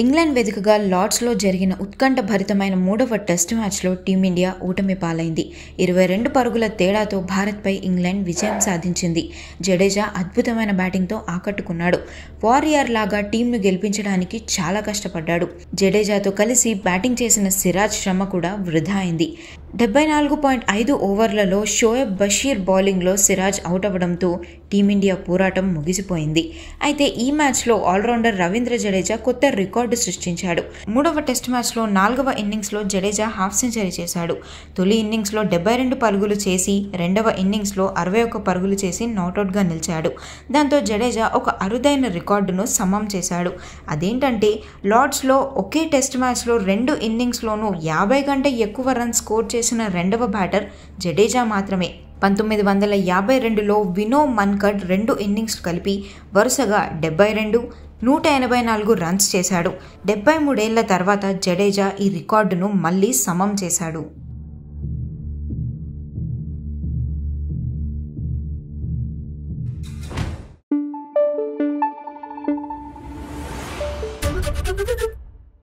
England వేదికగా లార్డ్స్లో జరిగిన ఉత్కంఠభరితమైన మూడవ టెస్టు మ్యాచ్లో టీమిండియా ఓటమి పాలైంది. 22 పరుగుల తేడాతో భారత్పై ఇంగ్లాండ్ విజయం సాధించింది. జడేజా అద్భుతమైన బ్యాటింగ్తో ఆకట్టుకున్నాడు. వారియర్ లాగా టీంను గెలిపించడానికి చాలా కష్టపడ్డాడు. జడేజాతో కలిసి బ్యాటింగ్ చేసిన సిరాజ్ శ్రమ కూడా వృధా అయింది. 74.5 ఓవర్లలో షోయబ్ బషీర్ బౌలింగ్లో సిరాజ్ అవుట్ అవ్వడంతో టీమిండియా పోరాటం ముగిసిపోయింది. అయితే ఈ మ్యాచ్లో ఆల్రౌండర్ రవీంద్ర జడేజా కొత్త రికార్డు సృష్టించాడు. మూడవ టెస్ట్ మ్యాచ్లో 4వ ఇన్నింగ్స్లో జడేజా హాఫ్ సెంచరీ చేశాడు. తొలి ఇన్నింగ్స్లో 72 పరుగులు చేసి రెండవ ఇన్నింగ్స్లో 61 పరుగులు చేసి నాటౌట్గా నిలిచాడు. దాంతో జడేజా ఒక అరుదైన రికార్డును సమం చేశాడు. అదేంటంటే లార్డ్స్లో ఒకే టెస్ట్ మ్యాచ్లో 2 ఇన్నింగ్స్లోనూ 50 కంటే ఎక్కువ రన్స్ స్కోర్ చేసిన రెండవ బ్యాటర్ జడేజా మాత్రమే. 1952లో వినో మన్కడ్ 2 ఇన్నింగ్స్ కలిపి వరుసగా 72, 184 రన్స్ చేశాడు. 73 ఏళ్ల తర్వాత జడేజా ఈ రికార్డును మళ్లీ సమం చేశాడు.